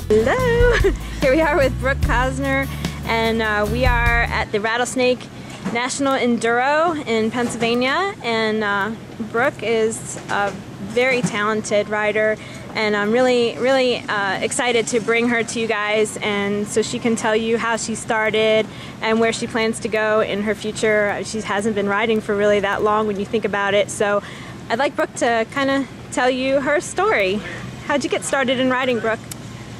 Hello! Here we are with Brooke Cosner, and we are at the Rattlesnake National Enduro in Pennsylvania, and Brooke is a very talented rider, and I'm really excited to bring her to you guys, and so she can tell you how she started and where she plans to go in her future. She hasn't been riding for really that long when you think about it, so I'd like Brooke to kind of tell you her story. How'd you get started in riding, Brooke?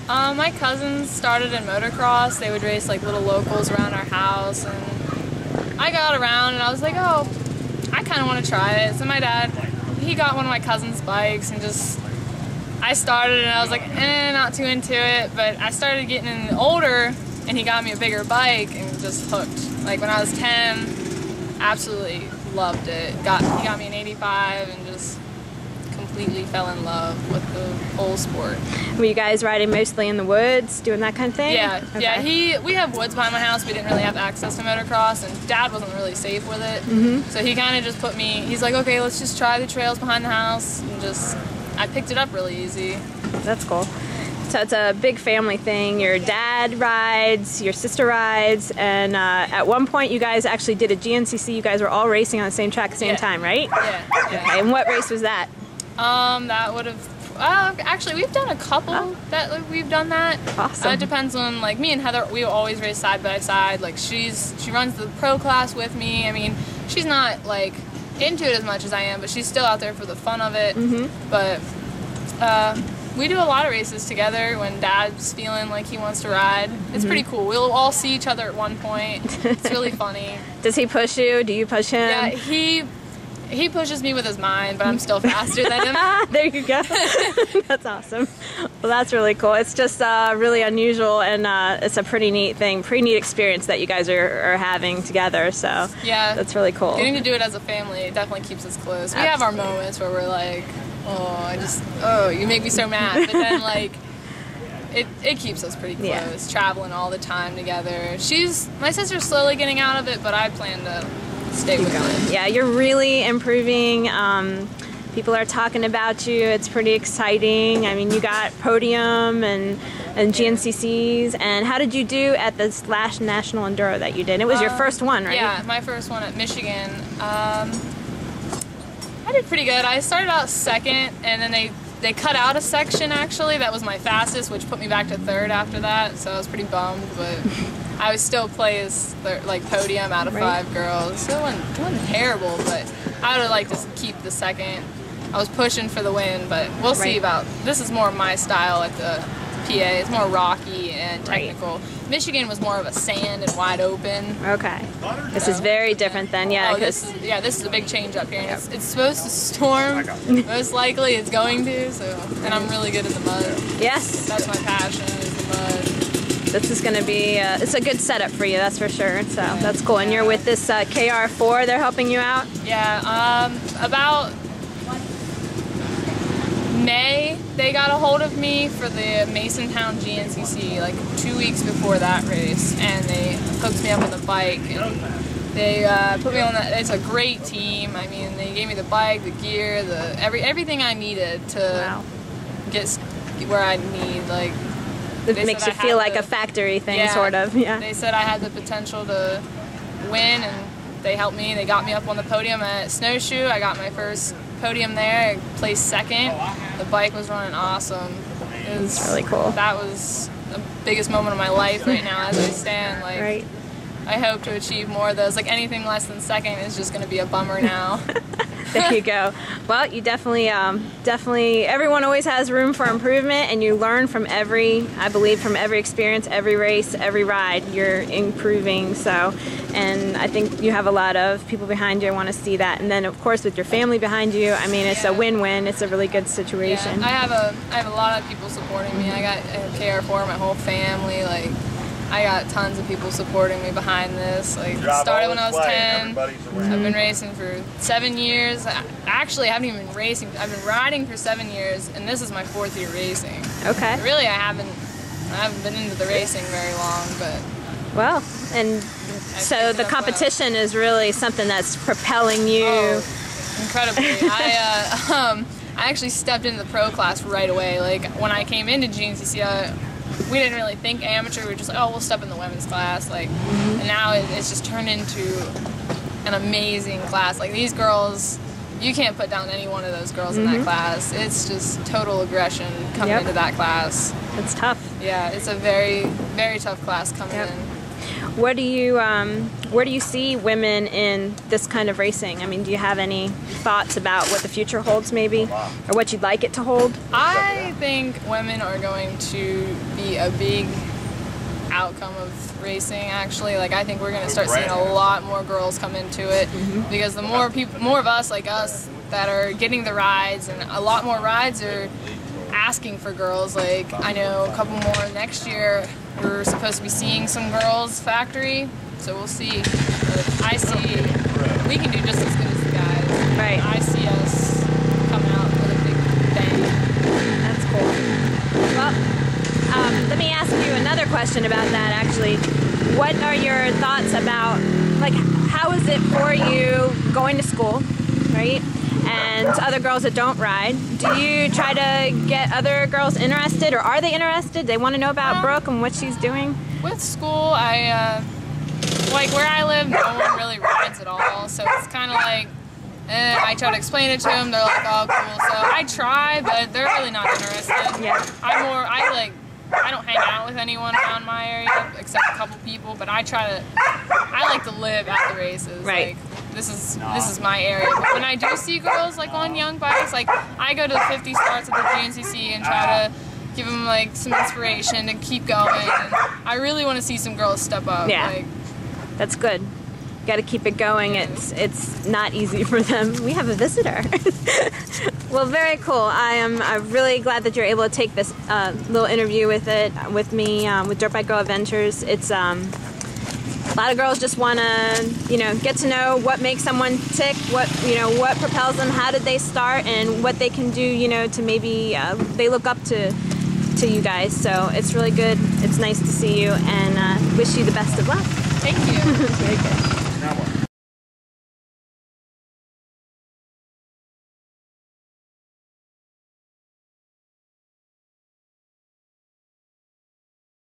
My cousins started in motocross. They would race like little locals around our house, and I got around and I was like, oh, I kind of want to try it. So my dad, he got one of my cousin's bikes, and I started and I was like, not too into it, but I started getting older and he got me a bigger bike and just hooked. Like when I was 10, absolutely loved it. He got me an 85 and just completely fell in love with the whole sport. Were you guys riding mostly in the woods, doing that kind of thing? Yeah, okay. Yeah. We have woods behind my house. We didn't really have access to motocross, and Dad wasn't really safe with it. So he kind of just put me. He's like, okay, let's just try the trails behind the house, and I picked it up really easy. That's cool. So it's a big family thing. Your dad rides, your sister rides, and at one point you guys actually did a GNCC. You guys were all racing on the same track at the same time, right? Yeah. Okay. And what race was that? That would have, actually we've done a couple that we've done that. Awesome. It depends on, like, me and Heather, we always race side by side. Like she runs the pro class with me. I mean, she's not like into it as much as I am, but she's still out there for the fun of it. But we do a lot of races together when Dad's feeling like he wants to ride. It's pretty cool. We'll all see each other at one point. It's really funny. Does he push you? Do you push him? Yeah, he pushes me with his mind, but I'm still faster than him. There you go. That's awesome. Well, that's really cool. It's just really unusual, and it's a pretty neat thing, pretty neat experience that you guys are having together. So yeah, that's really cool. Getting to do it as a family, it definitely keeps us close. We have our moments where we're like, oh, you make me so mad, but then like it keeps us pretty close. Traveling all the time together. My sister's slowly getting out of it, but I plan to stay with it. Yeah, you're really improving. People are talking about you. It's pretty exciting. I mean, you got podium and GNCCs. And how did you do at the National Enduro that you did? It was your first one, right? Yeah, my first one at Michigan. I did pretty good. I started out second, and then they cut out a section, actually. That was my fastest, which put me back to third after that. So I was pretty bummed, but I would still place podium out of 5 girls. So it wasn't terrible, but I would have liked to keep the second. I was pushing for the win, but we'll see about. This is more my style at the PA. It's more rocky and technical. Michigan was more of a sand and wide open. Okay. This is very different then, yeah. Oh, this is a big change up here. And it's supposed to storm. Most likely it's going to. And I'm really good at the mud. Yes. That's my passion, is the mud. This is going to be, it's a good setup for you, that's for sure. So that's cool. And you're with this KR4, they're helping you out? Yeah, about May, they got a hold of me for the Masontown GNCC, like 2 weeks before that race, and they hooked me up with a bike, and they put me on that. It's a great team. I mean, they gave me the bike, the gear, everything I needed to get where I need, like. It makes you feel like a factory thing, sort of. Yeah. They said I had the potential to win, and they helped me. They got me up on the podium at SNOWSHOE. I got my first podium there. I placed second. The bike was running awesome. It was really cool. That was the biggest moment of my life right now as I stand. Like, I hope to achieve more of those. Like, anything less than second is just going to be a bummer now. There you go. Well, you definitely, everyone always has room for improvement, and you learn from I believe from every experience, every race, every ride, you're improving. So, and I think you have a lot of people behind you. I want to see that. And then, of course, with your family behind you, I mean, it's a win-win. It's a really good situation. Yeah, I have a lot of people supporting me. I got KR4, my whole family, like. I got tons of people supporting me behind this. Like, started when I was 10. I've been racing for 7 years. Actually, I haven't even been racing. I've been riding for 7 years, and this is my 4th year racing. Okay. Really, I haven't been into the racing very long, but. Well, and so the competition is really something that's propelling you. Oh, incredibly. I actually stepped into the pro class right away. Like, when I came into GNCC, we didn't really think amateur. We were just like, oh, we'll step in the women's class, like, and now it's just turned into an amazing class. Like, these girls, you can't put down any one of those girls in that class. It's just total aggression coming into that class. It's tough. Yeah, it's a very, very tough class coming in. Where do you see women in this kind of racing? I mean, do you have any thoughts about what the future holds, maybe, or what you'd like it to hold? I think women are going to be a big outcome of racing, actually. Like, I think we're going to start seeing a lot more girls come into it, because the more people, more of us like us that are getting the rides, and a lot more rides are asking for girls. Like, I know a couple more next year. We're supposed to be seeing some girls factory, so we'll see. But I see we can do just as good as the guys. Right. I see us coming out with a big bang. That's cool. Well, let me ask you another question about that, actually. What are your thoughts about, like, how is it for you going to school, right? And other girls that don't ride, do you try to get other girls interested, or are they interested? They want to know about Brooke and what she's doing? With school, like where I live, no one really rides at all, so it's kind of like, I try to explain it to them, they're like, oh, cool. So I try, but they're really not interested. Yeah. I don't hang out with anyone around my area except a couple people, but I like to live at the races. Right. Like, this is my area. But when I do see girls like on young bikes, like I go to the 50 starts at the GNCC and try to give them like some inspiration to keep going. And I really want to see some girls step up. Yeah. Like, that's good. Got to keep it going. It's not easy for them. We have a visitor. Well, very cool. I'm really glad that you're able to take this little interview with me with Dirt Bike Girl Adventures. It's a lot of girls just want to get to know what makes someone tick, what propels them, how did they start, and what they can do to maybe they look up to you guys. So it's really good. It's nice to see you, and wish you the best of luck. thank you. Very good.